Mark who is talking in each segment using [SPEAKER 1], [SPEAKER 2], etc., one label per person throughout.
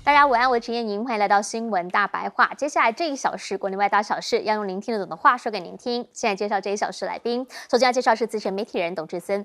[SPEAKER 1] 大家晚安，我是陈燕莹，欢迎来到新闻大白话。接下来这一小时国内外大小事，要用您听得懂的话说给您听。现在介绍这一小时来宾，首先要介绍是资深媒体人董志森，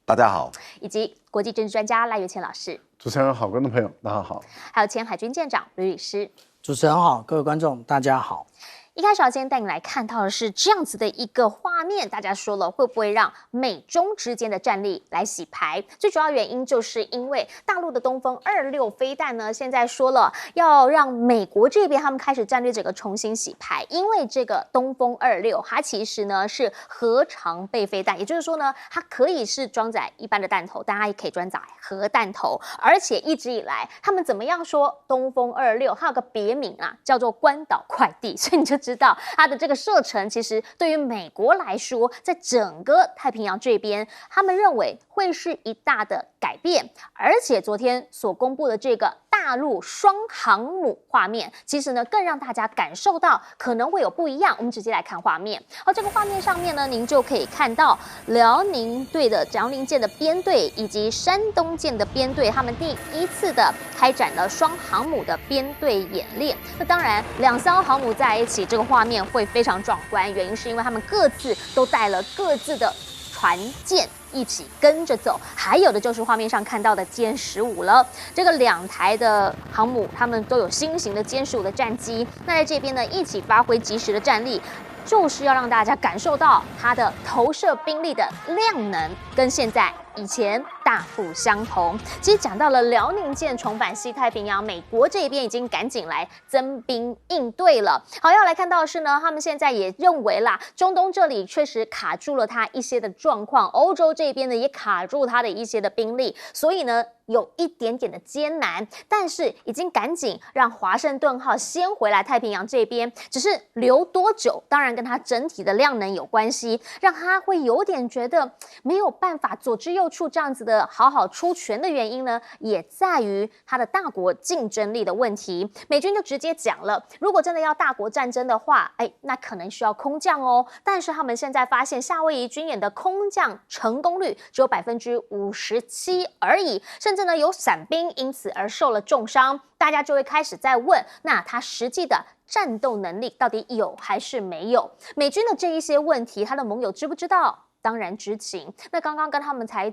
[SPEAKER 2] 大家好，
[SPEAKER 1] 以及国际政治专家赖岳谦老师。
[SPEAKER 3] 主持人好，观众朋友大家好，
[SPEAKER 1] 还有前海军舰长吕律师。
[SPEAKER 4] 主持人好，各位观众大家好。
[SPEAKER 1] 一开始要先带你来看到的是这样子的一个画面，大家说了会不会让美中之间的战力来洗牌？最主要原因就是因为大陆的东风26飞弹呢，现在说了要让美国这边他们开始战略整个重新洗牌，因为这个东风26它其实呢是核常备飞弹，也就是说呢它可以是装载一般的弹头，但它也可以装载核弹头，而且一直以来他们怎么样说东风26，它有个别名啊，叫做关岛快递，所以你就知道它的这个射程，其实对于美国来说，在整个太平洋这边，他们认为会是一大的改变。而且昨天所公布的这个大陆双航母画面，其实呢更让大家感受到可能会有不一样。我们直接来看画面，好，这个画面上面呢，您就可以看到辽宁舰的编队以及山东舰的编队，他们第一次的开展了双航母的编队演练。那当然，两艘航母在一起，这个画面会非常壮观，原因是因为他们各自都带了各自的船舰一起跟着走，还有的就是画面上看到的歼15了。这个两台的航母，他们都有新型的歼15的战机，那在这边呢一起发挥及时的战力，就是要让大家感受到它的投射兵力的量能跟现在以前大不相同。其实讲到了辽宁舰重返西太平洋，美国这边已经赶紧来增兵应对了。好，要来看到的是呢，他们现在也认为啦，中东这里确实卡住了它一些的状况，欧洲这边呢也卡住它的一些的兵力，所以呢有一点点的艰难，但是已经赶紧让华盛顿号先回来太平洋这边，只是留多久，当然跟它整体的量能有关系，让它会有点觉得没有办法左支右绌这样子的好好出拳的原因呢，也在于它的大国竞争力的问题。美军就直接讲了，如果真的要大国战争的话，那可能需要空降哦。但是他们现在发现夏威夷军演的空降成功率只有57%而已，甚至呢有伞兵因此而受了重伤，大家就会开始在问，那他实际的战斗能力到底有还是没有？美军的这一些问题，他的盟友知不知道？当然知情。那刚刚跟他们才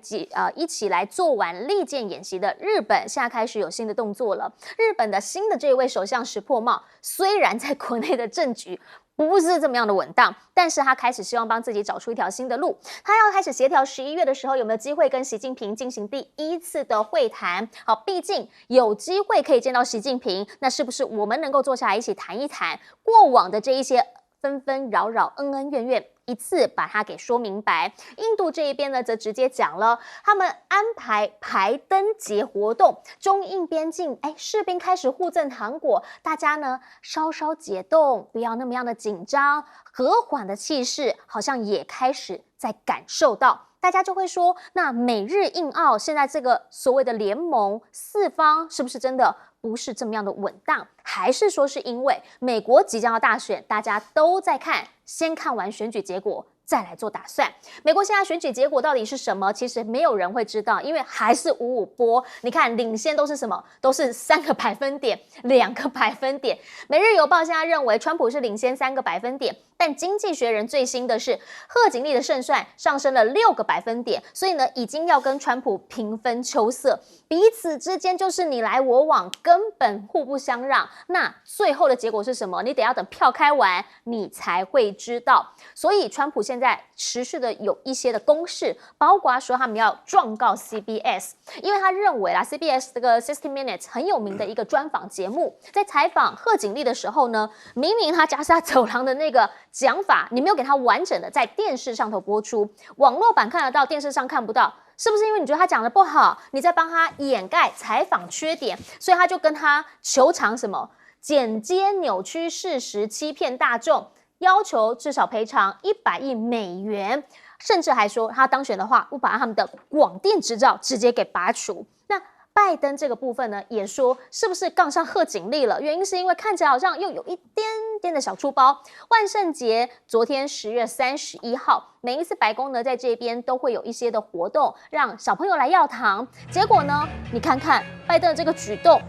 [SPEAKER 1] 一起来做完利剑演习的日本，现在开始有新的动作了。日本的新的这位首相石破茂，虽然在国内的政局不是这么样的稳当，但是他开始希望帮自己找出一条新的路。他要开始协调11月的时候有没有机会跟习近平进行第一次的会谈。好，毕竟有机会可以见到习近平，那是不是我们能够坐下来一起谈一谈过往的这一些纷纷扰扰、恩恩怨怨，一次把它给说明白。印度这一边呢，则直接讲了，他们安排排灯节活动，中印边境，士兵开始互赠糖果，大家呢稍稍解冻，不要那么样的紧张，和缓的气势好像也开始在感受到。大家就会说，那美日印澳现在这个所谓的联盟四方，是不是真的不是这么样的稳当？还是说是因为美国即将要大选，大家都在看，先看完选举结果再来做打算。美国现在选举结果到底是什么？其实没有人会知道，因为还是5-5波。你看领先都是什么？都是3个百分点、2个百分点。每日邮报现在认为川普是领先3个百分点，但经济学人最新的是贺锦丽的胜算上升了6个百分点，所以呢已经要跟川普平分秋色，彼此之间就是你来我往，根本互不相让。那最后的结果是什么？你得要等票开完你才会知道。所以川普现在持续的有一些的攻势，包括说他们要状告 CBS， 因为他认为啦 CBS 这个60 Minutes 很有名的一个专访节目，在采访贺锦丽的时候呢，明明他加沙走廊的那个讲法，你没有给他完整的在电视上头播出，网络版看得到，电视上看不到。是不是因为你觉得他讲的不好，你在帮他掩盖采访缺点，所以他就跟他求偿什么剪接扭曲事实欺骗大众，要求至少赔偿100亿美元，甚至还说他当选的话，会把他们的广电执照直接给拔除。那拜登这个部分呢，也说是不是杠上贺锦丽了？原因是因为看起来好像又有一点点的小出包。万圣节昨天10月31号，每一次白宫呢在这边都会有一些的活动，让小朋友来要糖。结果呢，你看看拜登的这个举动，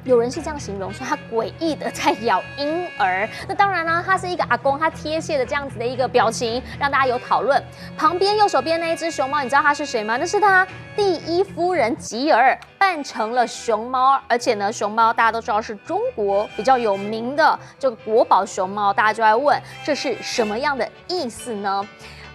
[SPEAKER 1] 有人是这样形容说，他诡异的在咬婴儿。那当然呢，他是一个阿公，他贴切的这样子的一个表情，让大家有讨论。旁边右手边那一只熊猫，你知道他是谁吗？那是他第一夫人吉尔扮成了熊猫，而且呢，熊猫大家都知道是中国比较有名的这个国宝熊猫，大家就在问这是什么样的意思呢？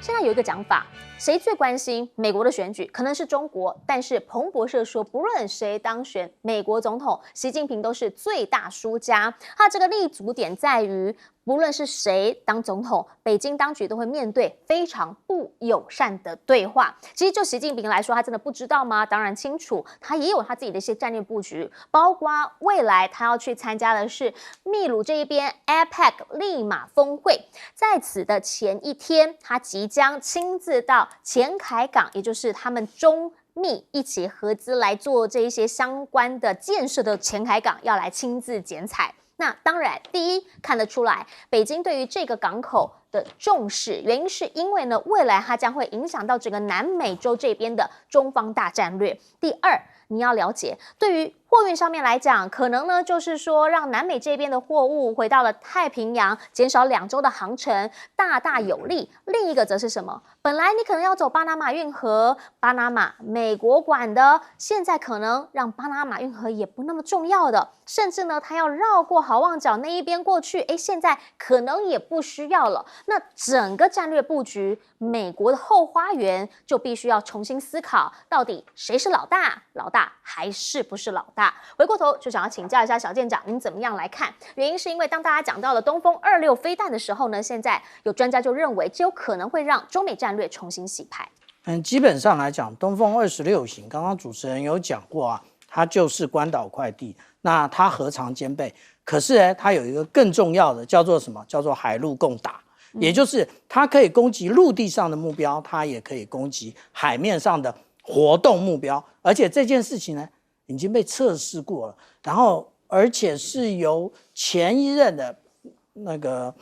[SPEAKER 1] 现在有一个讲法。谁最关心美国的选举？可能是中国，但是彭博社说，不论谁当选美国总统，习近平都是最大输家。他这个立足点在于，不论是谁当总统，北京当局都会面对非常不友善的对话。其实就习近平来说，他真的不知道吗？当然清楚，他也有他自己的一些战略布局，包括未来他要去参加的是秘鲁这一边 APEC 利马峰会，在此的前一天，他即将亲自到前海港，也就是他们中密一起合资来做这一些相关的建设的前海港，要来亲自剪彩。那当然，第一看得出来，北京对于这个港口的重视，原因是因为呢，未来它将会影响到整个南美洲这边的中方大战略。第二，你要了解，对于货运上面来讲，可能呢就是说让南美这边的货物回到了太平洋，减少2周的航程，大大有利。另一个则是什么？本来你可能要走巴拿马运河，巴拿马美国管的，现在可能让巴拿马运河也不那么重要的，甚至呢它要绕过好望角那一边过去，现在可能也不需要了。那整个战略布局，美国的后花园就必须要重新思考，到底谁是老大？老大还是不是老大？回过头就想要请教一下小舰长，您怎么样来看？原因是因为当大家讲到了东风26飞弹的时候呢，现在有专家就认为，这有可能会让中美战略重新洗牌。
[SPEAKER 4] 基本上来讲，东风26型，刚刚主持人有讲过啊，它就是关岛快递，那它何尝兼备？可是呢，它有一个更重要的，叫做什么？叫做海陆共打。也就是它可以攻击陆地上的目标，它也可以攻击海面上的活动目标，而且这件事情呢已经被测试过了，然后而且是由前一任的那个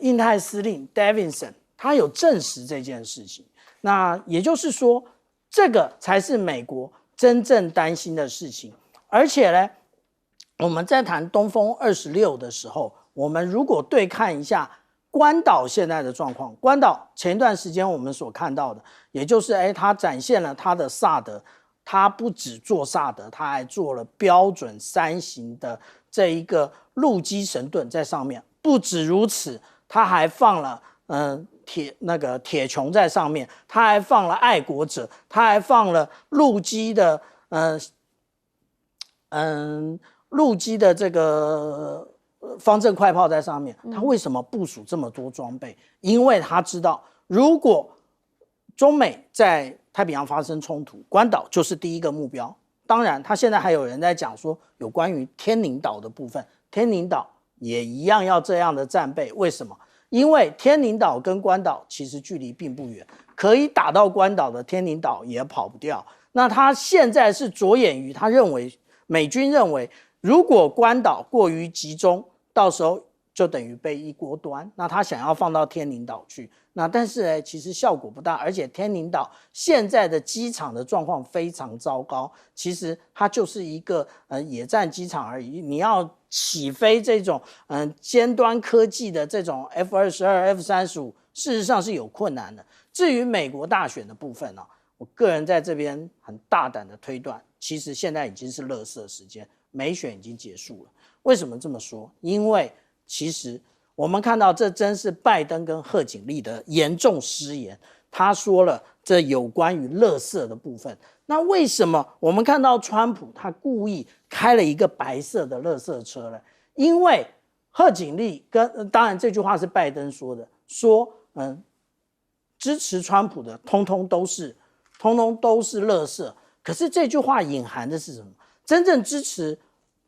[SPEAKER 4] 印太司令 Davidson 他有证实这件事情。那也就是说，这个才是美国真正担心的事情。而且呢，我们在谈东风26的时候，我们如果对看一下关岛现在的状况，关岛前一段时间我们所看到的，也就是它展现了它的萨德，它不只做萨德，它还做了标准3型的这一个陆基神盾在上面。不止如此，它还放了铁穹在上面，它还放了爱国者，它还放了陆基的这个方阵快炮在上面。他为什么部署这么多装备？因为他知道，如果中美在太平洋发生冲突，关岛就是第一个目标。当然，他现在还有人在讲说，有关于天宁岛的部分，天宁岛也一样要这样的战备。为什么？因为天宁岛跟关岛其实距离并不远，可以打到关岛的天宁岛也跑不掉。那他现在是着眼于，他认为美军认为，如果关岛过于集中，到时候就等于被一锅端。那他想要放到天宁岛去，那但是呢，其实效果不大，而且天宁岛现在的机场的状况非常糟糕。其实它就是一个野战机场而已。你要起飞这种尖端科技的这种 F-22、F-35，事实上是有困难的。至于美国大选的部分呢，我个人在这边很大胆的推断，其实现在已经是垃圾时间，美选已经结束了。为什么这么说？因为其实我们看到，这真是拜登跟贺锦丽的严重失言。他说了这有关于垃圾的部分。那为什么我们看到川普他故意开了一个白色的垃圾车呢？因为贺锦丽当然这句话是拜登说的，说支持川普的通通都是垃圾。可是这句话隐含的是什么？真正支持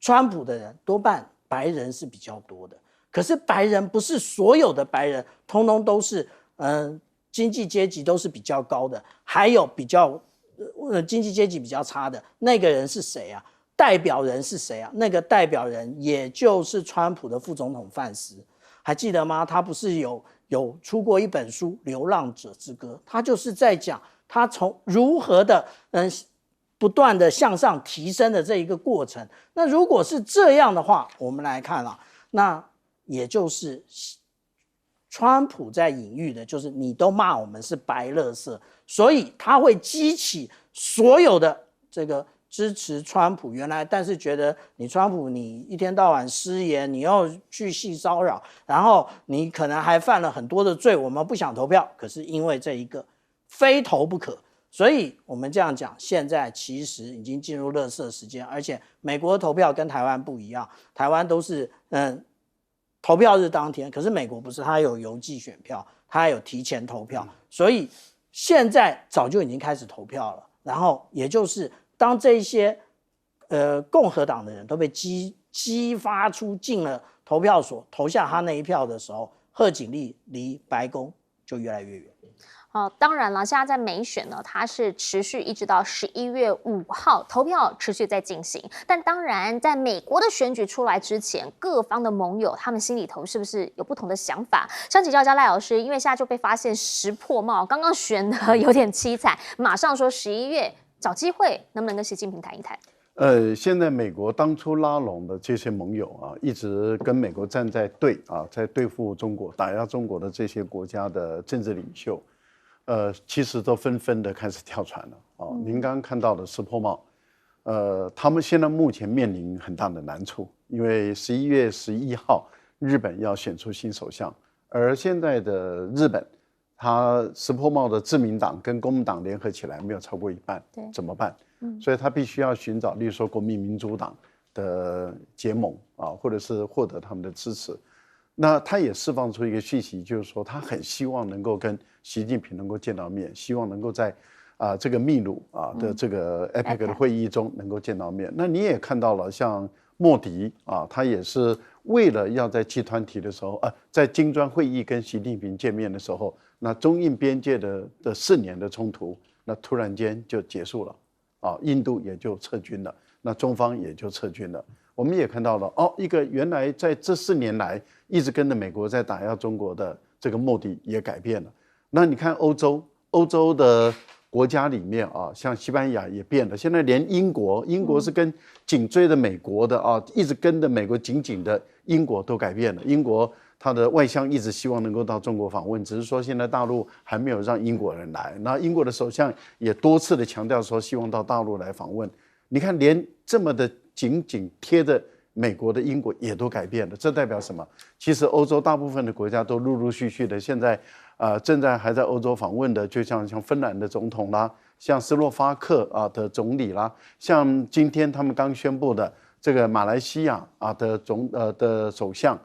[SPEAKER 4] 川普的人多半白人是比较多的，可是白人不是所有的白人通通都是经济阶级都是比较高的，还有比较经济阶级比较差的那个人是谁啊？代表人是谁啊？那个代表人也就是川普的副总统范斯，还记得吗？他不是有出过一本书《流浪者之歌》，他就是在讲他从如何的不断的向上提升的这一个过程。那如果是这样的话，我们来看那也就是川普在隐喻的，就是你都骂我们是白垃圾，所以他会激起所有的这个支持川普原来，但是觉得你川普你一天到晚失言，你又去性骚扰，然后你可能还犯了很多的罪，我们不想投票，可是因为这一个非投不可。所以我们这样讲，现在其实已经进入垃圾时间，而且美国投票跟台湾不一样，台湾都是投票日当天，可是美国不是，它有邮寄选票，它有提前投票，所以现在早就已经开始投票了。然后也就是当这些共和党的人都被激发出进了投票所投下他那一票的时候，贺锦丽离白宫就越来越远。
[SPEAKER 1] 当然了，现在在美选呢，它是持续一直到11月5号投票持续在进行。但当然，在美国的选举出来之前，各方的盟友他们心里头是不是有不同的想法？想请教一下赖老师，因为现在就被发现识破帽，刚刚选的有点凄惨，马上说11月找机会能不能跟习近平谈一谈？
[SPEAKER 3] 现在美国当初拉拢的这些盟友啊，一直跟美国站在在对付中国、打压中国的这些国家的政治领袖。其实都纷纷的开始跳船了您刚刚看到的识破帽，他们现在目前面临很大的难处，因为11月11号日本要选出新首相，而现在的日本，他识破帽的自民党跟公民党联合起来没有超过一半，怎么办？所以他必须要寻找，例如说国民民主党的结盟或者是获得他们的支持。那他也释放出一个讯息，就是说他很希望能够跟习近平能够见到面，希望能够在这个秘鲁的这个 APEC 的会议中能够见到面。那你也看到了，像莫迪他也是为了要在集团体的时候在金砖会议跟习近平见面的时候，那中印边界的4年的冲突，那突然间就结束了印度也就撤军了，那中方也就撤军了。我们也看到了一个原来在这4年来一直跟着美国在打压中国的这个目的也改变了。那你看欧洲的国家里面像西班牙也变了，现在连英国是跟紧追着美国的一直跟着美国紧紧的英国都改变了。英国他的外相一直希望能够到中国访问，只是说现在大陆还没有让英国人来。那英国的首相也多次的强调说希望到大陆来访问。你看连这么的紧紧贴着美国的英国也都改变了，这代表什么？其实欧洲大部分的国家都陆陆续续的现在正在还在欧洲访问的，就像芬兰的总统啦，像斯洛伐克的总理啦，像今天他们刚宣布的这个马来西亚的首相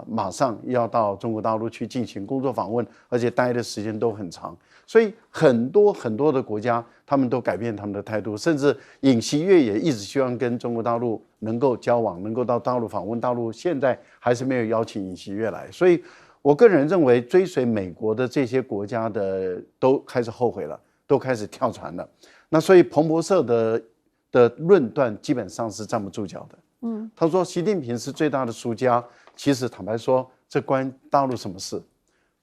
[SPEAKER 3] 马上要到中国大陆去进行工作访问，而且待的时间都很长。所以很多的国家他们都改变他们的态度，甚至尹锡悦也一直希望跟中国大陆能够交往，能够到大陆访问。大陆现在还是没有邀请尹锡悦来，所以我个人认为追随美国的这些国家的都开始后悔了，都开始跳船了。那所以彭博社的论断基本上是站不住脚的。他说习近平是最大的输家，其实坦白说，这关大陆什么事？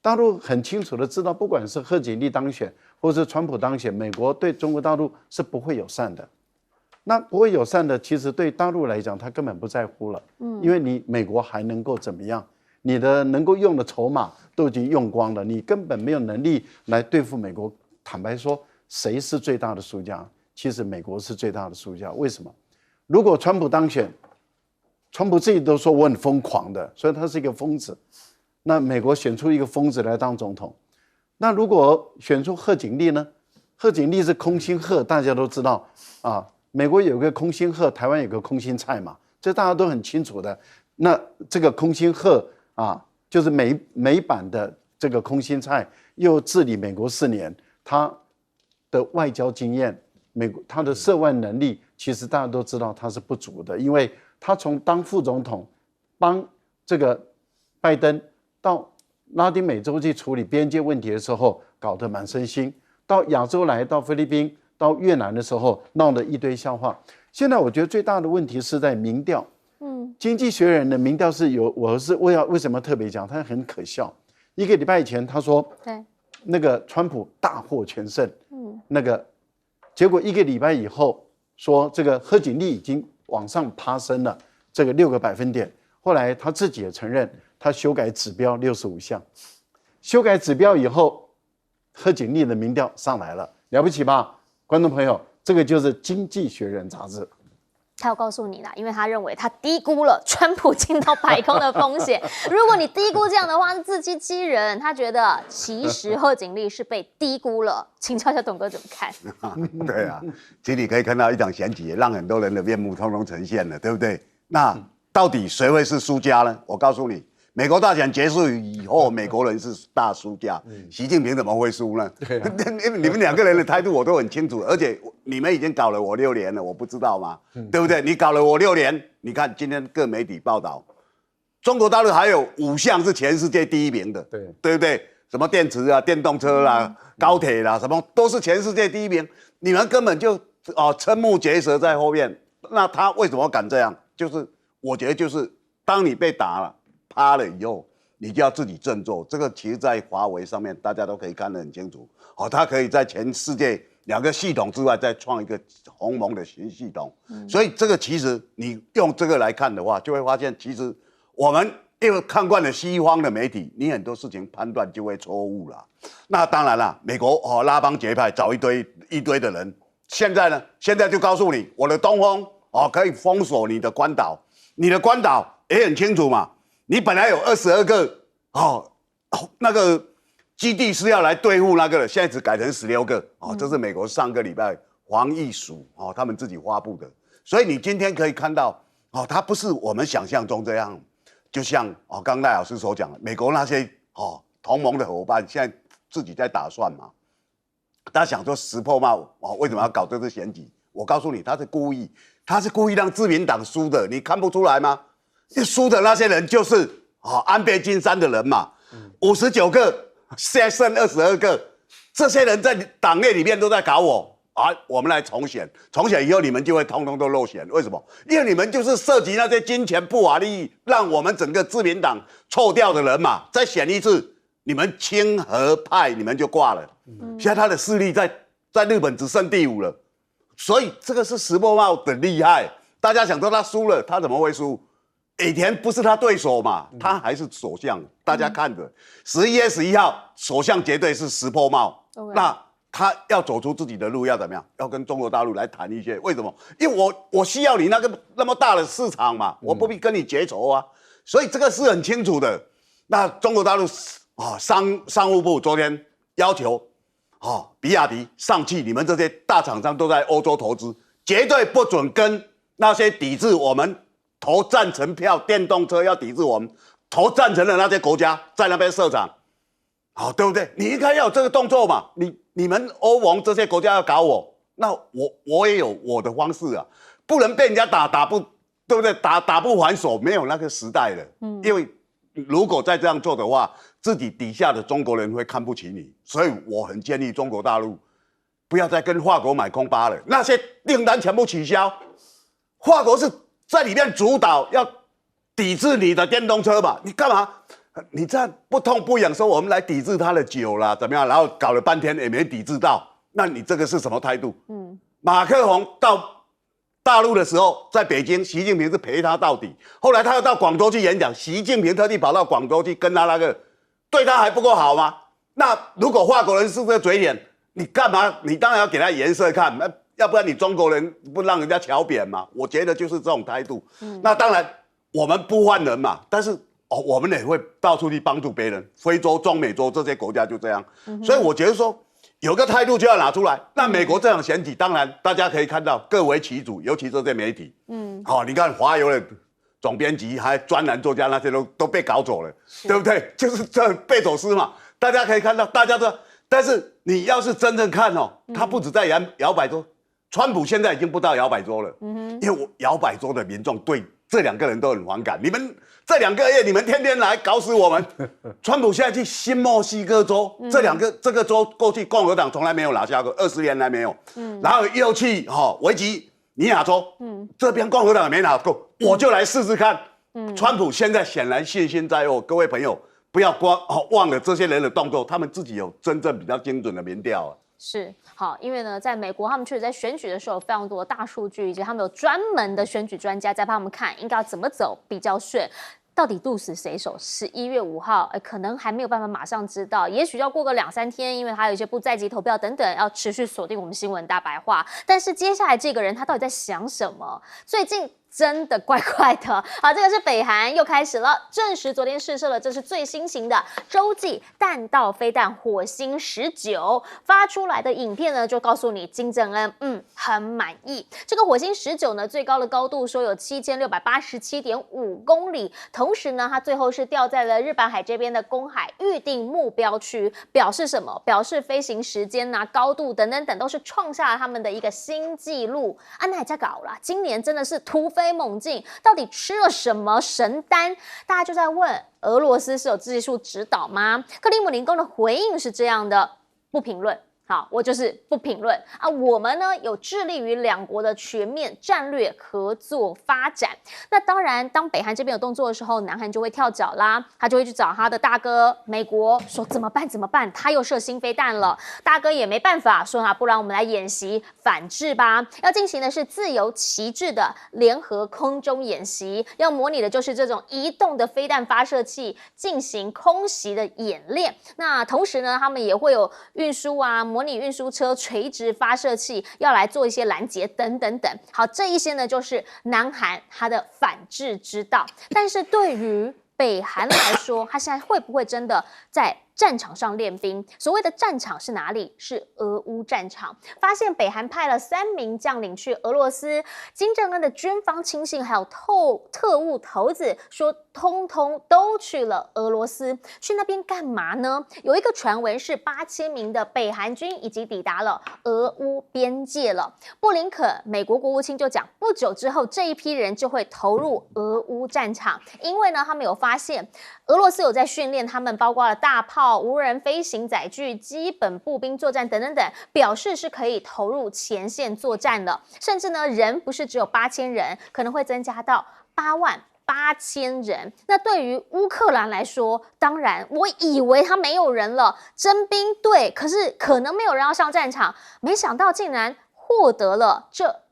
[SPEAKER 3] 大陆很清楚的知道，不管是贺锦丽当选，或是川普当选，美国对中国大陆是不会友善的。那不会友善的，其实对大陆来讲，他根本不在乎了。因为你美国还能够怎么样？你的能够用的筹码都已经用光了，你根本没有能力来对付美国。坦白说，谁是最大的输家？其实美国是最大的输家。为什么？如果川普当选，川普自己都说我很疯狂的，所以他是一个疯子。那美国选出一个疯子来当总统，那如果选出贺锦丽呢？贺锦丽是空心鹤，大家都知道美国有个空心鹤，台湾有个空心菜嘛，这大家都很清楚的。那这个空心鹤就是美版的这个空心菜，又治理美国4年，他的外交经验，他的涉外能力，其实大家都知道他是不足的，因为他从当副总统帮这个拜登到拉丁美洲去处理边界问题的时候搞得满身腥，到亚洲来，到菲律宾，到越南的时候闹了一堆笑话。现在我觉得最大的问题是在民调。经济学人的民调是有，为什么特别讲？他很可笑。1个礼拜以前他说，那个川普大获全胜，那个结果1个礼拜以后说这个贺锦丽已经往上爬升了这个6个百分点。后来他自己也承认，他修改指标65项，修改指标以后，贺锦丽的民调上来了，了不起吧？观众朋友，这个就是《经济学人》杂志。
[SPEAKER 1] 他有告诉你啦，因为他认为他低估了川普进到白宫的风险。如果你低估这样的话，自欺欺人。他觉得其实贺锦丽是被低估了，请教一下董哥怎么看？
[SPEAKER 2] 对啊，其实你可以看到一场选举，让很多人的面目通通呈现了，对不对？那到底谁会是输家呢？我告诉你，美国大选结束以后，美国人是大输家，习近平怎么会输呢？你们两个人的态度我都很清楚，而且你们已经搞了我6年了，我不知道吗？对不对？你搞了我6年，你看今天各媒体报道，中国大陆还有5项是全世界第1名的，对不对？什么电池啊、电动车啦、高铁啦，什么都是全世界第1名，你们根本就瞠目结舌在后面。那他为什么敢这样？就是我觉得就是当你被打了。趴了以后，你就要自己振作。这个其实，在华为上面，大家都可以看得很清楚。它可以在全世界2个系统之外，再创一个鸿蒙的新系统。所以这个其实你用这个来看的话，就会发现，其实我们因为看惯了西方的媒体，你很多事情判断就会错误了。那当然了，美国拉帮结派，找一堆的人。现在呢，现在就告诉你，我的东风可以封锁你的关岛，你的关岛也很清楚嘛。你本来有22个那个基地是要来对付那个的，现在只改成16个这是美国上个礼拜防疫署他们自己发布的。所以你今天可以看到它不是我们想象中这样，就像刚刚赖老师所讲的，美国那些同盟的伙伴现在自己在打算嘛，大家想说石破茂为什么要搞这次选举？我告诉你，他是故意让自民党输的，你看不出来吗？输的那些人就是安倍晋三的人嘛，59个，现在剩22个，这些人在党内里面都在搞我们来重选以后你们就会通通都落选，为什么？因为你们就是涉及那些金钱不法利益，让我们整个自民党臭掉的人嘛，再选一次，你们亲和派你们就挂了。现在他的势力在日本只剩第5了，所以这个是石破茂的厉害。大家想说他输了，他怎么会输？尾田不是他对手嘛，他还是首相。大家看着11月11号，首相绝对是石破茂。那他要走出自己的路，要怎么样？要跟中国大陆来谈一些。为什么？因为我需要你那么大的市场嘛，我不必跟你结仇啊。所以这个是很清楚的。那中国大陆商务部昨天要求比亚迪、上汽，你们这些大厂商都在欧洲投资，绝对不准跟那些抵制我们。投赞成票，电动车要抵制我们，投赞成的那些国家在那边设厂，对不对？你应该要有这个动作嘛。你们欧盟这些国家要搞我，那我也有我的方式啊，不能被人家打不，对不对？打不还手，没有那个时代了。因为如果再这样做的话，自己底下的中国人会看不起你，所以我很建议中国大陆不要再跟法国买空巴了，那些订单全部取消，法国是。在里面主导要抵制你的电动车嘛？你干嘛？你这样不痛不痒说我们来抵制他的酒啦，怎么样？然后搞了半天也没抵制到，那你这个是什么态度？马克宏到大陆的时候，在北京，习近平是陪他到底。后来他又到广州去演讲，习近平特地跑到广州去跟他那个，对他还不够好吗？那如果法国人是这个嘴脸，你干嘛？你当然要给他颜色看。要不然你中国人不让人家瞧扁嘛？我觉得就是这种态度。那当然我们不换人嘛，但是我们也会到处去帮助别人。非洲、中美洲这些国家就这样。所以我觉得说有个态度就要拿出来。那美国这场选举，当然大家可以看到各为其主，尤其这些媒体。你看华邮的总编辑还专栏作家那些都被搞走了，对不对？就是这贝佐斯嘛，大家可以看到，大家都。但是你要是真正看他不止在摇摆州。川普现在已经不到摇摆州了，因为摇摆州的民众对这2个人都很反感。你们这2个月，你们天天来搞死我们。川普现在去新墨西哥州，这个州过去共和党从来没有拿下过，20年来没有。然后又去维吉尼亚州，这边共和党也没拿过，我就来试试看。川普现在显然信心在握，各位朋友不要忘了这些人的动作，他们自己有真正比较精准的民调啊。
[SPEAKER 1] 是好，因为呢，在美国他们确实在选举的时候有非常多的大数据，以及他们有专门的选举专家在帮他们看应该要怎么走比较顺。到底鹿死谁手？11月5号，可能还没有办法马上知道，也许要过个2-3天，因为还有一些不在籍投票等等，要持续锁定我们新闻大白话。但是接下来这个人他到底在想什么？最近真的怪怪的。好，这个是北韩又开始了，证实昨天试射了，这是最新型的洲际弹道飞弹火星19发出来的影片呢，就告诉你金正恩很满意。这个火星19呢，最高的高度说有7687.5公里，同时呢，它最后是掉在了日本海这边的公海预定目标区，表示什么？表示飞行时间高度等等等都是创下了他们的一个新纪录。安奈加搞了，今年真的是突飞猛进，到底吃了什么神丹？大家就在问，俄罗斯是有技术指导吗？克里姆林宫的回应是这样的，不评论。好，我就是不评论啊。我们呢有致力于两国的全面战略合作发展。那当然，当北韩这边有动作的时候，南韩就会跳脚啦，他就会去找他的大哥美国，说怎么办？怎么办？他又射新飞弹了，大哥也没办法，说不然我们来演习反制吧。要进行的是自由旗帜的联合空中演习，要模拟的就是这种移动的飞弹发射器进行空袭的演练。那同时呢，他们也会有运输模拟运输车、垂直发射器要来做一些拦截等等等。好，这一些呢就是南韩它的反制之道。但是对于北韩来说，他现在会不会真的在战场上练兵？所谓的战场是哪里？是俄乌战场。发现北韩派了3名将领去俄罗斯，金正恩的军方亲信还有特务头子说，通通都去了俄罗斯，去那边干嘛呢？有一个传闻是8000名的北韩军已经抵达了俄乌边界了。布林肯美国国务卿就讲，不久之后这一批人就会投入俄乌战场，因为呢，他们有发现俄罗斯有在训练他们，包括了大炮、无人飞行载具、基本步兵作战等等等，表示是可以投入前线作战了。甚至呢，人不是只有8000人，可能会增加到88000人。那对于乌克兰来说，当然我以为他没有人了，征兵对，可是可能没有人要上战场，没想到竟然获得了这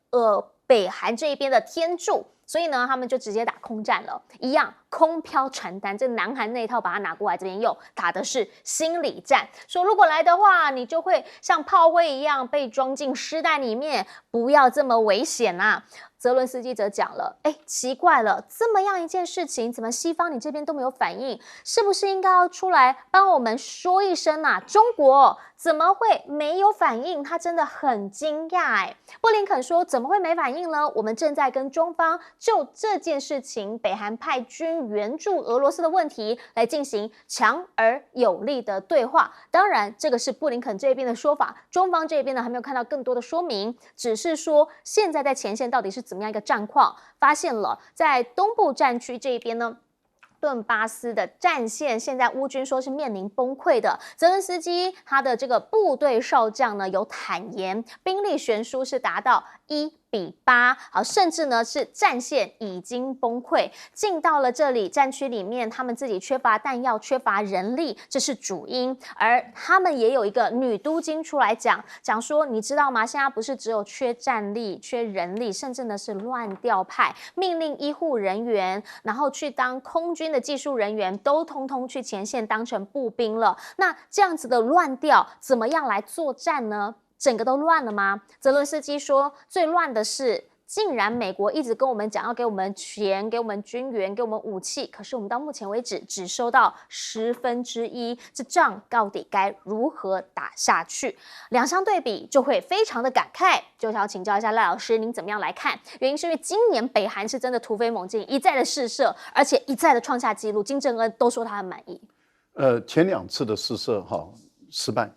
[SPEAKER 1] 北韩这一边的天助。所以呢，他们就直接打空战了，一样空飘传单。这南韩那一套把它拿过来这边用，打的是心理战，说如果来的话，你就会像炮灰一样被装进尸袋里面，不要这么危险啊。泽伦斯基则讲了，奇怪了，这么样一件事情，怎么西方你这边都没有反应？是不是应该要出来帮我们说一声啊？中国怎么会没有反应？他真的很惊讶布林肯说，怎么会没反应呢？我们正在跟中方就这件事情，北韩派军援助俄罗斯的问题来进行强而有力的对话。当然，这个是布林肯这边的说法，中方这边呢还没有看到更多的说明，只是说现在在前线到底是怎么样一个战况，发现了在东部战区这边呢，顿巴斯的战线现在乌军说是面临崩溃的。泽伦斯基他的这个部队少将呢有坦言，兵力悬殊是达到1:8，好，甚至呢是战线已经崩溃，进到了这里战区里面，他们自己缺乏弹药、缺乏人力，这是主因。而他们也有一个女督军出来讲说，你知道吗？现在不是只有缺战力、缺人力，甚至呢是乱调派，命令医护人员，然后去当空军的技术人员，都通通去前线当成步兵了。那这样子的乱调，怎么样来作战呢？整个都乱了吗？泽伦斯基说，最乱的是竟然美国一直跟我们讲要给我们钱、给我们军援、给我们武器，可是我们到目前为止只收到1/10，这仗到底该如何打下去？两相对比就会非常的感慨，就想要请教一下赖老师，您怎么样来看？原因是因为今年北韩是真的突飞猛进，一再的试射，而且一再的创下纪录，金正恩都说他很满意。
[SPEAKER 3] 前2次的试射失败。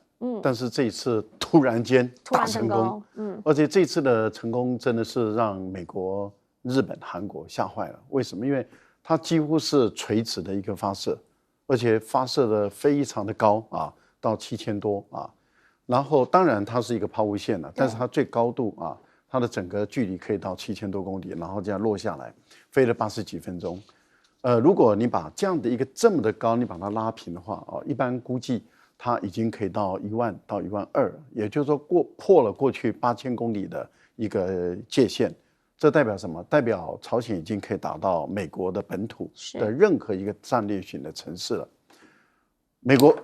[SPEAKER 3] 但是这一次突然间大成功，而且这次的成功真的是让美国、日本、韩国吓坏了。为什么？因为它几乎是垂直的一个发射，而且发射的非常的高到7000多然后当然它是一个抛物线但是它最高度它的整个距离可以到7000多公里，然后这样落下来，飞了80几分钟。如果你把这样的一个这么的高，你把它拉平的话一般估计它已经可以到10000到12000，也就是说破了过去8000公里的一个界限。这代表什么？代表朝鲜已经可以打到美国的本土的任何一个战略性的城市了。美国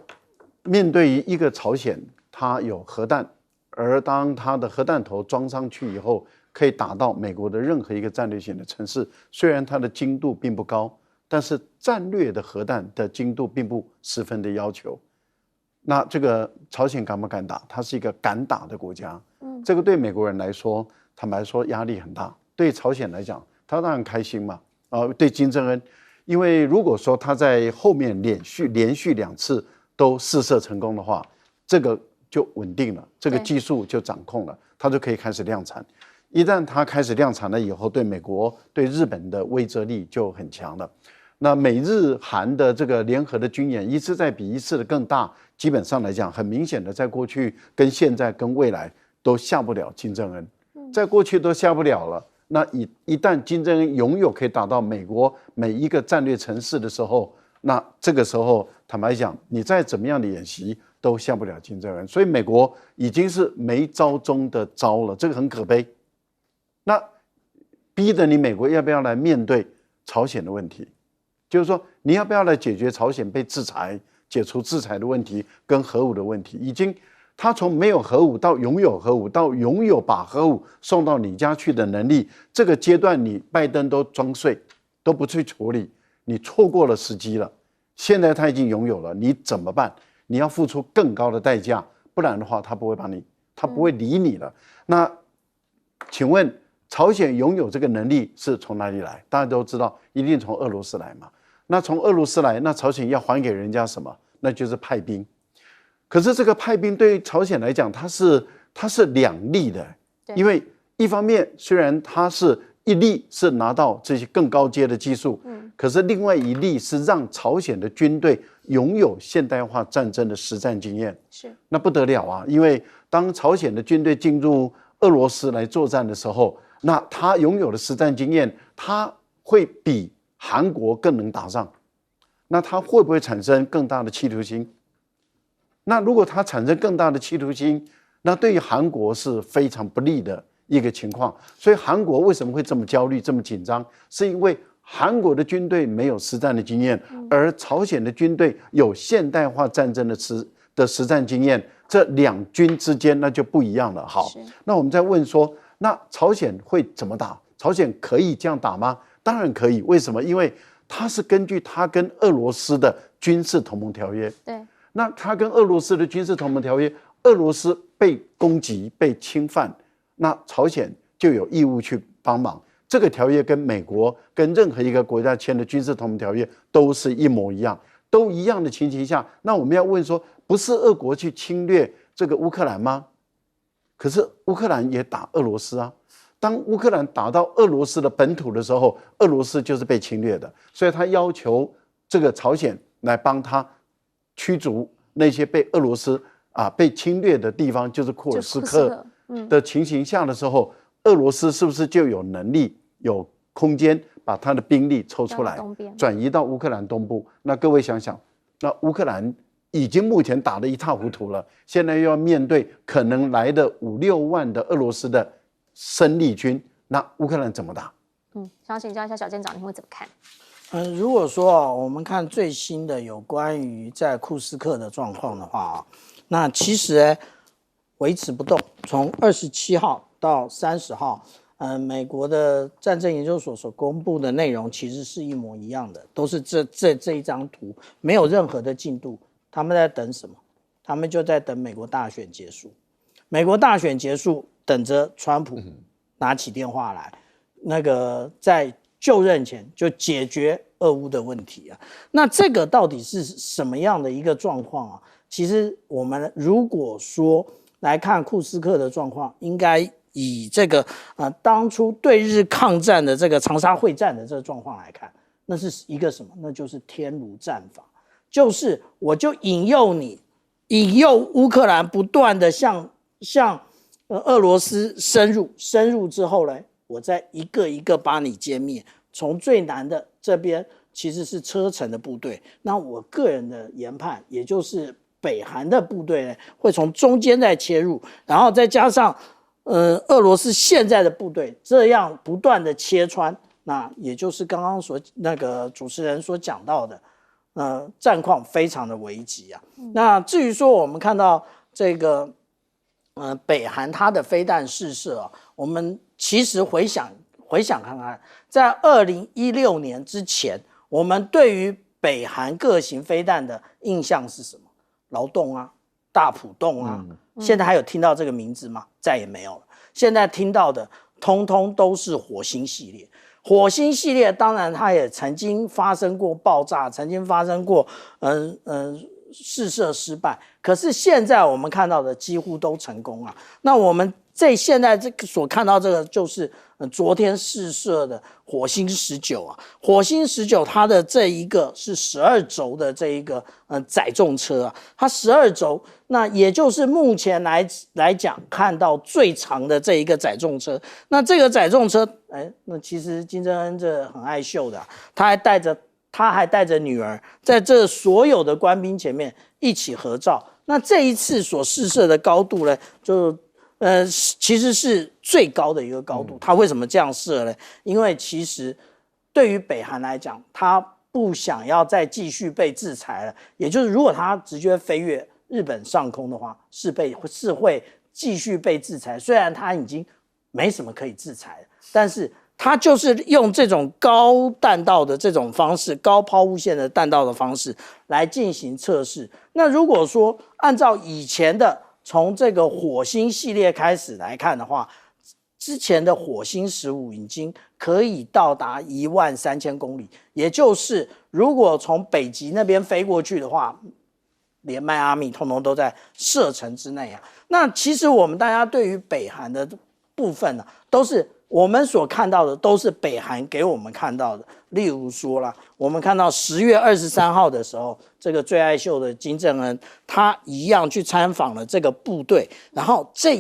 [SPEAKER 3] 面对于一个朝鲜，它有核弹，而当它的核弹头装上去以后，可以打到美国的任何一个战略性的城市。虽然它的精度并不高，但是战略的核弹的精度并不十分的要求。那这个朝鲜敢不敢打？它是一个敢打的国家。这个对美国人来说，坦白说压力很大。对朝鲜来讲，他当然开心嘛。对金正恩，因为如果说他在后面连续2次都试射成功的话，这个就稳定了，这个技术就掌控了，他就可以开始量产。一旦他开始量产了以后，对美国、对日本的威慑力就很强了。那美日韩的这个联合的军演，一次再比一次的更大。基本上来讲，很明显的，在过去、跟现在、跟未来都下不了金正恩，在过去都下不了了。那一旦金正恩拥有可以打到美国每一个战略城市的时候，那这个时候坦白讲，你再怎么样的演习都下不了金正恩。所以美国已经是没招中的招了，这个很可悲。那逼得你美国要不要来面对朝鲜的问题？就是说，你要不要来解决朝鲜被制裁、解除制裁的问题跟核武的问题？已经，他从没有核武到拥有核武，到拥有把核武送到你家去的能力，这个阶段你拜登都装睡，都不去处理，你错过了时机了。现在他已经拥有了，你怎么办？你要付出更高的代价，不然的话，他不会理你了。那请问，朝鲜拥有这个能力是从哪里来？大家都知道，一定从俄罗斯来嘛。那从俄罗斯来，那朝鲜要还给人家什么？那就是派兵。可是这个派兵对于朝鲜来讲，它是两利的，因为一方面虽然它是一利是拿到这些更高阶的技术，可是另外一利是让朝鲜的军队拥有现代化战争的实战经验，那不得了啊！因为当朝鲜的军队进入俄罗斯来作战的时候，那他拥有的实战经验，他会比韩国更能打仗。那他会不会产生更大的企图心？那如果他产生更大的企图心，那对于韩国是非常不利的一个情况。所以韩国为什么会这么焦虑、这么紧张？是因为韩国的军队没有实战的经验，而朝鲜的军队有现代化战争的实战经验，这两军之间那就不一样了。好，那我们再问说，那朝鲜会怎么打？朝鲜可以这样打吗？当然可以。为什么？因为它是根据它跟俄罗斯的军事同盟条约。对。那它跟俄罗斯的军事同盟条约，俄罗斯被攻击、被侵犯，那朝鲜就有义务去帮忙。这个条约跟美国跟任何一个国家签的军事同盟条约都是一模一样，都一样的情形下，那我们要问说，不是俄国去侵略这个乌克兰吗？可是乌克兰也打俄罗斯啊。当乌克兰打到俄罗斯的本土的时候，俄罗斯就是被侵略的，所以他要求这个朝鲜来帮他驱逐那些被俄罗斯被侵略的地方，就是库尔斯克的情形下的时候，俄罗斯是不是就有能力、有空间把他的兵力抽出来，转移到乌克兰东部？那各位想想，那乌克兰已经目前打得一塌糊涂了，现在又要面对可能来的5-6万的俄罗斯的生力军，那乌克兰怎么打？
[SPEAKER 1] 想请教一下小舰长，你会怎么看？
[SPEAKER 4] 如果说我们看最新的有关于在库斯克的状况的话那其实维持不动。从27号到30号，美国的战争研究所所公布的内容其实是一模一样的，都是这一张图，没有任何的进度。他们在等什么？他们就在等美国大选结束。美国大选结束，等着川普拿起电话来，那个在就任前就解决俄乌的问题啊。那这个到底是什么样的一个状况啊？其实我们如果说来看库斯克的状况，应该以这个当初对日抗战的这个长沙会战的这个状况来看，那是一个什么？那就是天炉战法，就是我就引诱乌克兰不断的向俄罗斯深入之后呢，我再一个一个把你歼灭。从最南的这边其实是车臣的部队，那我个人的研判，也就是北韩的部队呢会从中间再切入，然后再加上俄罗斯现在的部队这样不断的切穿，那也就是刚刚那个主持人所讲到的，战况非常的危急啊。那至于说我们看到这个北韩它的飞弹试射啊，我们其实回想看看，在2016年之前，我们对于北韩各型飞弹的印象是什么？劳动啊，大浦洞啊，现在还有听到这个名字吗？再也没有了。现在听到的通通都是火星系列。火星系列当然它也曾经发生过爆炸，曾经发生过试射失败，可是现在我们看到的几乎都成功啊。那我们现在这个所看到这个就是昨天试射的火星19啊，火星19它的这一个是12轴的这一个载重车啊，它12轴，那也就是目前来讲看到最长的这一个载重车。那这个载重车，那其实金正恩这很爱秀的，他还带着女儿在这所有的官兵前面一起合照。那这一次所试射的高度呢，就其实是最高的一个高度。他为什么这样射呢？因为其实对于北韩来讲，他不想要再继续被制裁了。也就是如果他直接飞越日本上空的话，是会继续被制裁。虽然他已经没什么可以制裁了，但是他就是用这种高弹道的这种方式，高抛物线的弹道的方式来进行测试。那如果说按照以前的从这个火星系列开始来看的话，之前的火星15已经可以到达13000公里，也就是如果从北极那边飞过去的话，连迈阿密通通都在射程之内啊。那其实我们大家对于北韩的部分呢，都是我们所看到的都是北韩给我们看到的。例如说啦，我们看到10月23号的时候，这个最爱秀的金正恩，他一样去参访了这个部队，然后这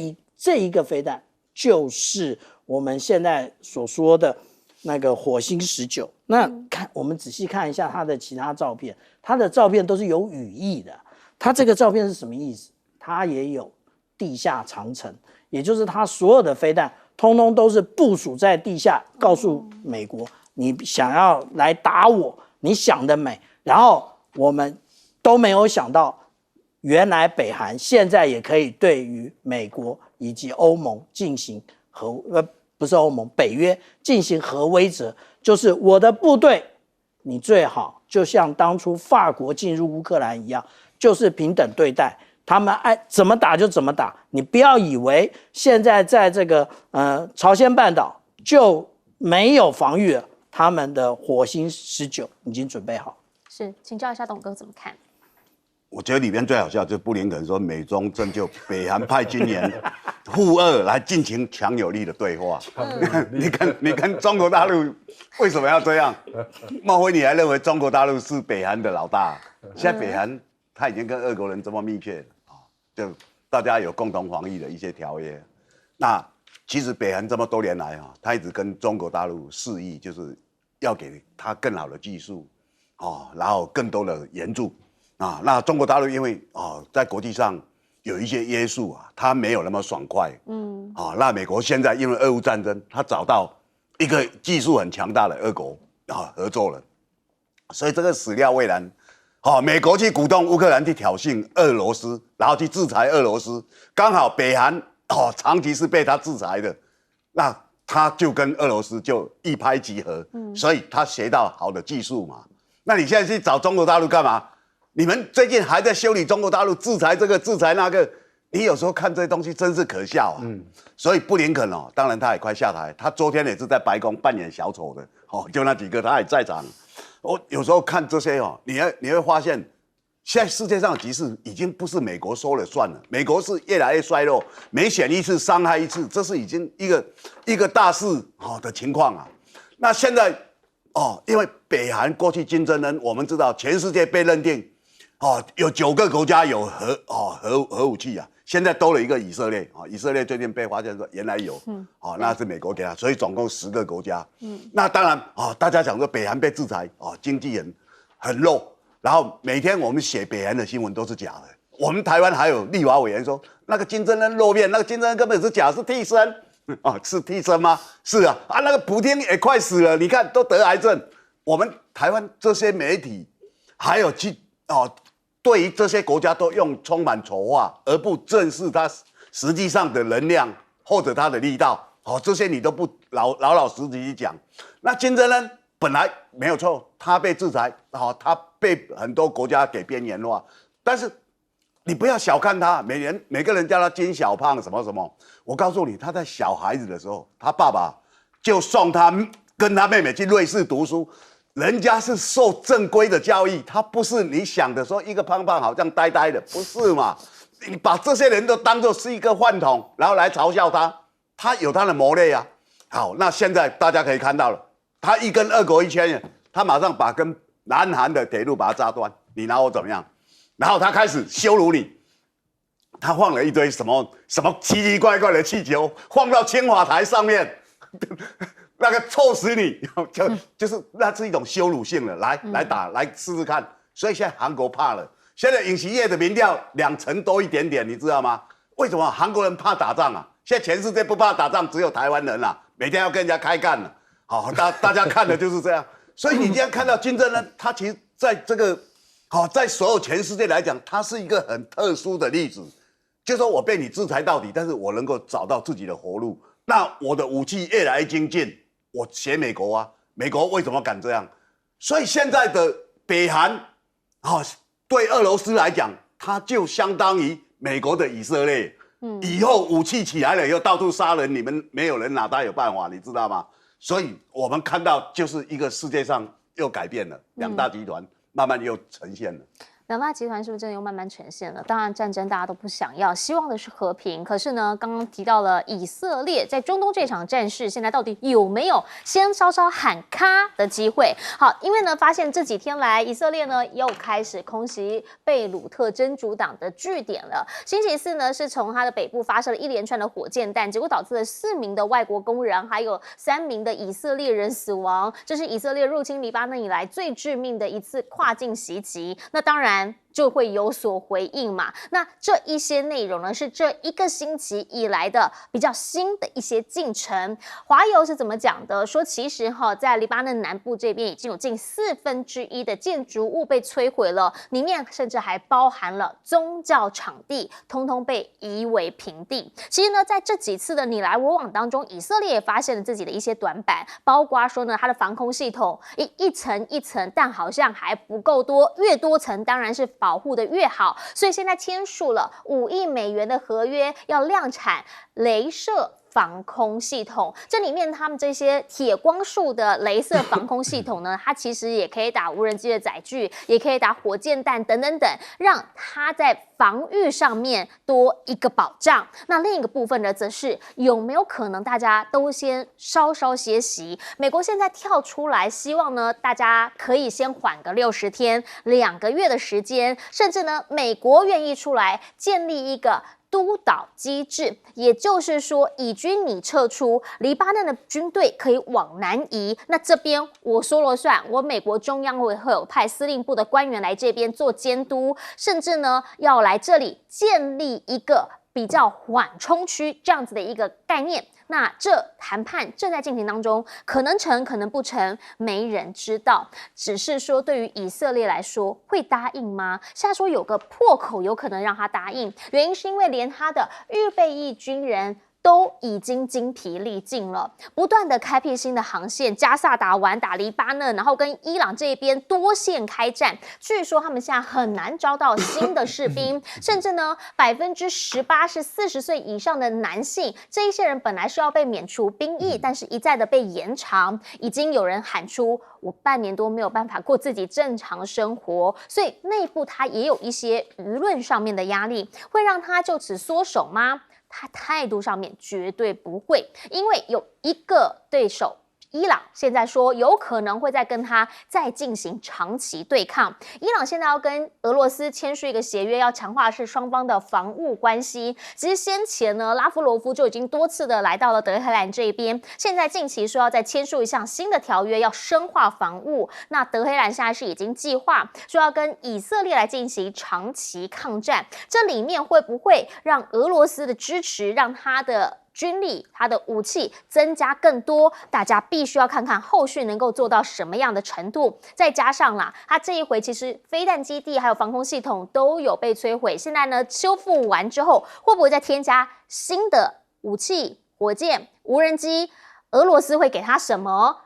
[SPEAKER 4] 一个飞弹就是我们现在所说的那个火星19。那我们仔细看一下他的其他照片，他的照片都是有语义的。他这个照片是什么意思？他也有地下长城，也就是他所有的飞弹通通都是部署在地下，告诉美国你想要来打我，你想得美。然后我们都没有想到，原来北韩现在也可以对于美国以及欧盟进行不是欧盟，北约进行核威慑，就是我的部队，你最好就像当初法国进入乌克兰一样，就是平等对待。他们爱怎么打就怎么打，你不要以为现在在这个朝鲜半岛就没有防御了，他们的火星19已经准备好。
[SPEAKER 1] 是，请教一下董哥怎么看？
[SPEAKER 2] 我觉得里面最好笑就是布林肯说美中正就北韩派军演互俄来进行强有力的对话。你看中国大陆为什么要这样？莫非你还认为中国大陆是北韩的老大？现在北韩他已经跟俄国人这么密切了啊，就大家有共同防御的一些条约。那其实北韩这么多年来啊，他一直跟中国大陆示意，就是要给他更好的技术，然后更多的援助啊。那中国大陆因为在国际上有一些约束啊，他没有那么爽快。那美国现在因为俄乌战争，他找到一个技术很强大的俄国合作了，所以这个始料未然。美国去鼓动乌克兰去挑衅俄罗斯，然后去制裁俄罗斯，刚好北韩长期是被他制裁的，那他就跟俄罗斯就一拍即合，所以他学到好的技术嘛。那你现在去找中国大陆干嘛？你们最近还在修理中国大陆，制裁这个制裁那个，你有时候看这些东西真是可笑啊。所以布林肯当然他也快下台，他昨天也是在白宫扮演小丑的，就那几个他也在场。我有时候看这些你会发现，现在世界上的局势已经不是美国说了算了，美国是越来越衰弱，每选一次伤害一次，这是已经一个大势的情况啊。那现在因为北韩过去金正恩，我们知道全世界被认定有9个国家有核武器啊，现在多了一个以色列以色列最近被发现说原来有那是美国给他，所以总共10个国家。那当然大家讲说北韩被制裁经济很弱，然后每天我们写北韩的新闻都是假的，我们台湾还有立法委员说，那个金正恩露面，那个金正恩根本是假，是替身。啊，是替身吗？是啊，那个普丁也快死了，你看都得癌症。我们台湾这些媒体，还有对于这些国家都用充满丑话，而不正视它实际上的能量或者它的力道。这些你都不老实实讲。那金正恩本来没有错，他被制裁，他被很多国家给边缘化，但是你不要小看他，每个人叫他金小胖什么什么。我告诉你，他在小孩子的时候，他爸爸就送他跟他妹妹去瑞士读书，人家是受正规的教育，他不是你想的说一个胖胖好像呆呆的，不是嘛？你把这些人都当作是一个饭桶，然后来嘲笑他，他有他的谋略啊。好，那现在大家可以看到了，他一跟俄国一签，他马上把跟南韩的铁路把它炸断，你拿我怎么样？然后他开始羞辱你。他放了一堆什么奇奇怪怪的气球，放到青瓦台上面，那个臭死你！就是那是一种羞辱性的，来打，来试试看。所以现在韩国怕了，现在尹锡悦的民调2成多一点点，你知道吗？为什么韩国人怕打仗啊？现在全世界不怕打仗，只有台湾人啊，每天要跟人家开干了。好，大家看的就是这样。所以你今天看到金正恩，他其实在这个在所有全世界来讲，他是一个很特殊的例子。就说我被你制裁到底，但是我能够找到自己的活路。那我的武器越来越精进，我学美国啊，美国为什么敢这样？所以现在的北韩，对俄罗斯来讲，它就相当于美国的以色列。以后武器起来了，以后到处杀人，你们没有人哪他有办法，你知道吗？所以我们看到就是一个世界上又改变了，两大集团慢慢又呈现了。
[SPEAKER 1] 两大集团是不是真的又慢慢呈现了？当然，战争大家都不想要，希望的是和平。可是呢，刚刚提到了以色列在中东这场战事，现在到底有没有先稍稍喊卡的机会？好，因为呢，发现这几天来，以色列呢又开始空袭贝鲁特真主党的据点了。星期四呢，是从它的北部发射了一连串的火箭弹，结果导致了4名的外国工人，还有3名的以色列人死亡。这是以色列入侵黎巴嫩以来最致命的一次跨境袭击。那当然。就会有所回应嘛。那这一些内容呢，是这1个星期以来的比较新的一些进程。华邮是怎么讲的？说其实在黎巴嫩南部这边已经有近1/4的建筑物被摧毁了，里面甚至还包含了宗教场地，通通被夷为平地。其实呢，在这几次的你来我往当中，以色列也发现了自己的一些短板，包括说呢，它的防空系统一层一层，但好像还不够多，越多层当然是保护的越好，所以现在签署了5亿美元的合约，要量产雷射防空系统。这里面他们这些铁光束的雷射防空系统呢，它其实也可以打无人机的载具，也可以打火箭弹等等等，让它在防御上面多一个保障。那另一个部分呢，则是有没有可能大家都先稍稍歇息？美国现在跳出来，希望呢大家可以先缓个60天、2个月的时间，甚至呢美国愿意出来建立一个督导机制，也就是说，以军你撤出，黎巴嫩的军队可以往南移。那这边我说了算，我美国中央会有派司令部的官员来这边做监督，甚至呢要来这里建立一个比较缓冲区这样子的一个概念。那这谈判正在进行当中，可能成可能不成，没人知道。只是说，对于以色列来说，会答应吗？现在说有个破口，有可能让他答应，原因是因为连他的预备役军人都已经精疲力尽了，不断的开辟新的航线，加萨打完打黎巴嫩，然后跟伊朗这边多线开战。据说他们现在很难招到新的士兵，甚至呢18%是40岁以上的男性，这一些人本来是要被免除兵役，但是一再的被延长，已经有人喊出我半年多没有办法过自己正常生活，所以内部他也有一些舆论上面的压力，会让他就此缩手吗？他态度上面绝对不会，因为有一个对手伊朗现在说有可能会再跟他再进行长期对抗。伊朗现在要跟俄罗斯签署一个协约，要强化是双方的防务关系。其实先前呢，拉夫罗夫就已经多次的来到了德黑兰这边，现在近期说要再签署一项新的条约，要深化防务。那德黑兰现在是已经计划说要跟以色列来进行长期抗战，这里面会不会让俄罗斯的支持，让他的军力、它的武器增加更多，大家必须要看看后续能够做到什么样的程度。再加上啦，它这一回其实飞弹基地还有防空系统都有被摧毁，现在呢修复完之后，会不会再添加新的武器、火箭、无人机？俄罗斯会给他什么？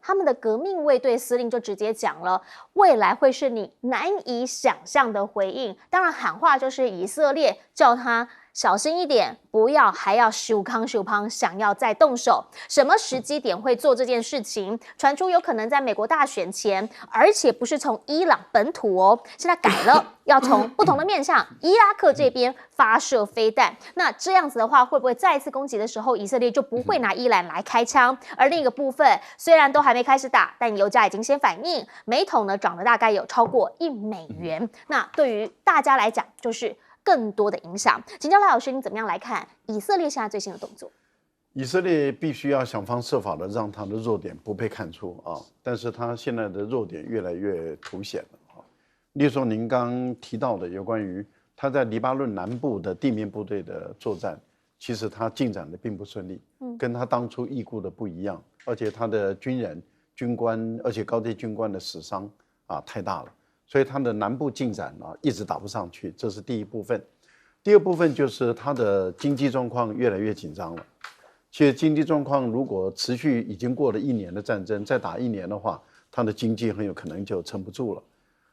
[SPEAKER 1] 他们的革命卫队司令就直接讲了，未来会是你难以想象的回应。当然喊话就是以色列叫他小心一点，不要还要修康，想要再动手。什么时机点会做这件事情？传出有可能在美国大选前，而且不是从伊朗本土哦，现在改了，要从不同的面向，伊拉克这边发射飞弹。那这样子的话，会不会再一次攻击的时候，以色列就不会拿伊朗来开枪？而另一个部分，虽然都还没开始打，但油价已经先反应，每桶呢涨了大概有超过$1。那对于大家来讲，就是更多的影响。请教赖老师，你怎么样来看以色列现在最新的动作？
[SPEAKER 3] 以色列必须要想方设法的让他的弱点不被看出啊，但是他现在的弱点越来越凸显了啊。例如说您刚提到的有关于他在黎巴嫩南部的地面部队的作战，其实他进展的并不顺利，跟他当初预估的不一样，而且他的军人、军官，而且高阶军官的死伤太大了。所以它的南部进展一直打不上去，这是第一部分。第二部分就是它的经济状况越来越紧张了。其实经济状况如果持续已经过了1年的战争，再打1年的话，它的经济很有可能就撑不住了。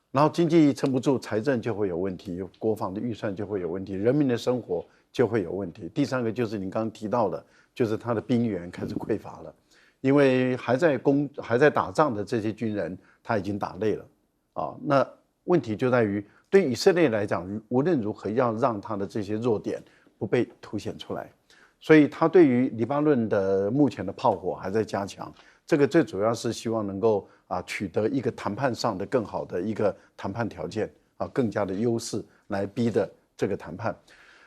[SPEAKER 3] 然后经济撑不住，财政就会有问题，国防的预算就会有问题，人民的生活就会有问题。第三个就是您刚刚提到的，就是它的兵源开始匮乏了，因为还在打仗的这些军人他已经打累了。那问题就在于，对以色列来讲，无论如何要让他的这些弱点不被凸显出来，所以他对于黎巴嫩的目前的炮火还在加强。这个最主要是希望能够取得一个谈判上的更好的一个谈判条件更加的优势来逼的这个谈判。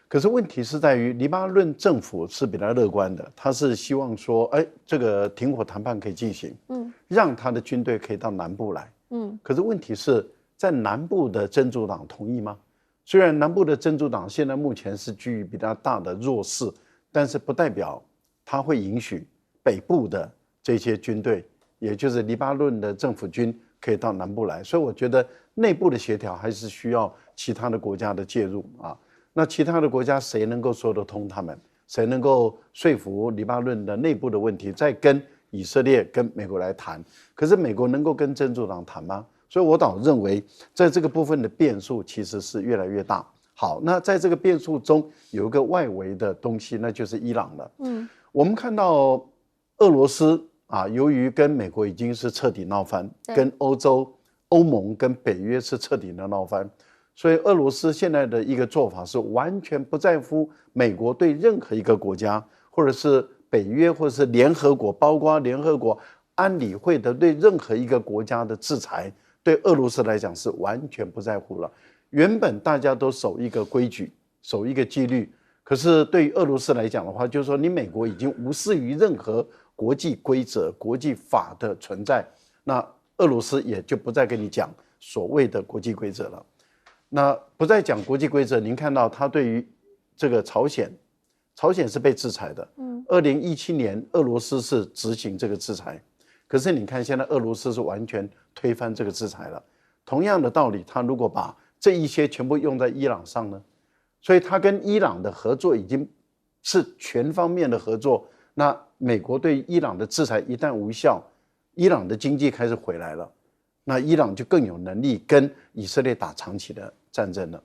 [SPEAKER 3] 可是问题是在于，黎巴嫩政府是比较乐观的，他是希望说，这个停火谈判可以进行，让他的军队可以到南部来。可是问题是在南部的真主党同意吗？虽然南部的真主党现在目前是居于比较大的弱势，但是不代表他会允许北部的这些军队，也就是黎巴嫩的政府军可以到南部来。所以我觉得内部的协调还是需要其他的国家的介入那其他的国家谁能够说得通他们？谁能够说服黎巴嫩的内部的问题，再跟以色列跟美国来谈？可是美国能够跟真主党谈吗？所以我倒认为在这个部分的变数其实是越来越大。好，那在这个变数中有一个外围的东西，那就是伊朗了。我们看到俄罗斯由于跟美国已经是彻底闹翻，跟欧盟跟北约是彻底的闹翻，所以俄罗斯现在的一个做法是完全不在乎美国对任何一个国家，或者是北约，或者是联合国，包括联合国安理会的对任何一个国家的制裁，对俄罗斯来讲是完全不在乎了。原本大家都守一个规矩，守一个纪律，可是对于俄罗斯来讲的话，就是说你美国已经无视于任何国际规则、国际法的存在，那俄罗斯也就不再跟你讲所谓的国际规则了。那不再讲国际规则，您看到他对于这个朝鲜是被制裁的。2017年俄罗斯是执行这个制裁，可是你看现在俄罗斯是完全推翻这个制裁了。同样的道理，他如果把这一些全部用在伊朗上呢？所以他跟伊朗的合作已经是全方面的合作。那美国对伊朗的制裁一旦无效，伊朗的经济开始回来了，那伊朗就更有能力跟以色列打长期的战争了。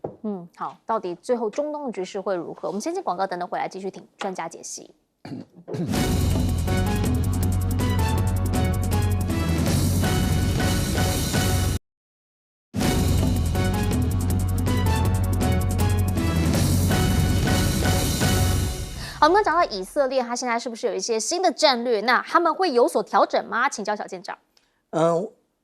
[SPEAKER 1] 好，到底最后中东的局势会如何？我们先进广告，等等回来继续听专家解析。好，我们讲到以色列，它现在是不是有一些新的战略？那他们会有所调整吗？请教小舰长。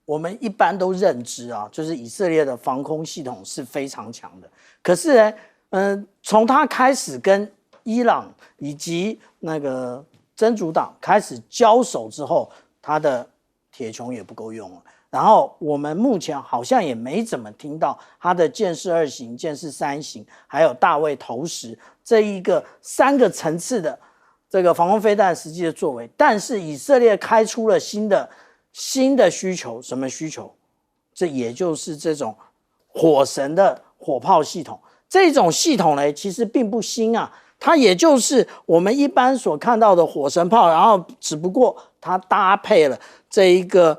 [SPEAKER 4] 我们一般都认知啊，就是以色列的防空系统是非常强的。可是呢，从他开始跟伊朗以及那个真主党开始交手之后，他的铁穹也不够用了。然后我们目前好像也没怎么听到他的剑士2型、剑士3型，还有大卫投石这一个3个层次的这个防空飞弹实际的作为。但是以色列开出了新的需求，什么需求？这也就是这种火神的火炮系统。这种系统呢，其实并不新啊，它也就是我们一般所看到的火神炮，然后只不过它搭配了这一个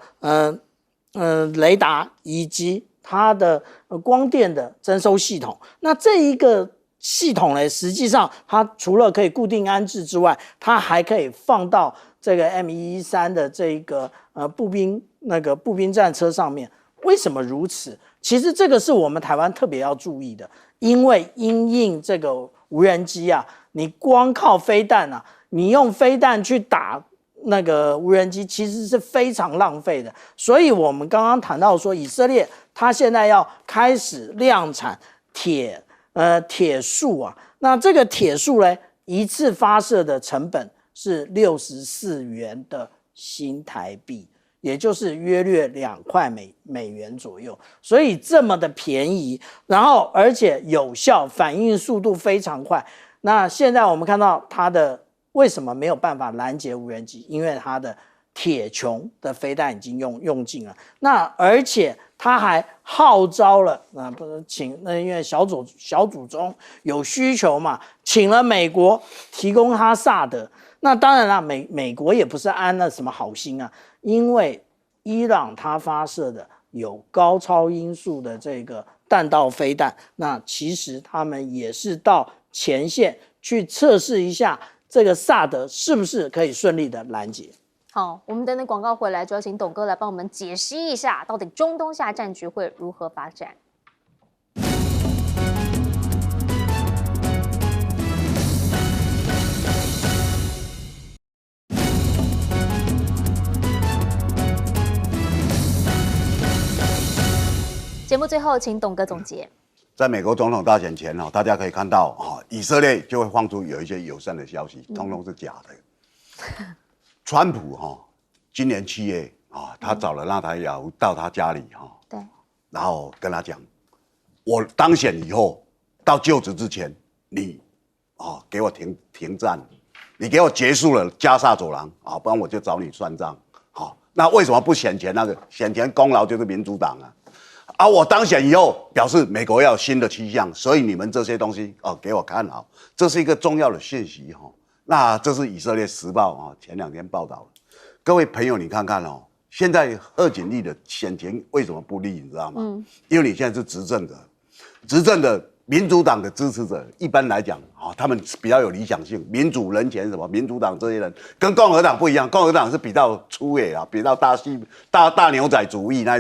[SPEAKER 4] 雷达以及它的光电的征收系统。那这一个系统呢，实际上它除了可以固定安置之外，它还可以放到这个 M113的这个步兵战车上面。为什么如此？其实这个是我们台湾特别要注意的，因为因应这个无人机啊，你光靠飞弹啊，你用飞弹去打那个无人机，其实是非常浪费的。所以我们刚刚谈到说，以色列它现在要开始量产铁树啊，那这个铁树呢，一次发射的成本是64元的新台币，也就是约略2块美元左右，所以这么的便宜，然后而且有效，反应速度非常快。那现在我们看到它的为什么没有办法拦截无人机？因为它的铁穹的飞弹已经用尽了。那而且他还号召了，因为小组中有需求嘛，请了美国提供他萨德。那当然了，美国也不是安了什么好心啊，因为伊朗它发射的有高超音速的这个弹道飞弹，那其实他们也是到前线去测试一下这个萨德是不是可以顺利的拦截。
[SPEAKER 1] 好，我们等等广告回来，就要请董哥来帮我们解析一下，到底中东下战局会如何发展。节目最后，请董哥总结。
[SPEAKER 2] 在美国总统大选前大家可以看到以色列就会放出有一些友善的消息，通通是假的。川普今年7月他找了纳坦雅胡到他家里
[SPEAKER 1] 对，
[SPEAKER 2] 然后跟他讲，我当选以后到就职之前，你给我停战，你给我结束了加沙走廊不然我就找你算账。那为什么不选前那个？选前功劳就是民主党我当选以后表示美国要有新的趋向，所以你们这些东西给我看好，这是一个重要的讯息那这是以色列时报前2天报道的。各位朋友，你看看现在贺锦丽的选情为什么不利？你知道吗？因为你现在是执政的民主党的支持者，一般来讲他们比较有理想性，民主人权什么，民主党这些人跟共和党不一样，共和党是比较粗野比较大牛仔主义那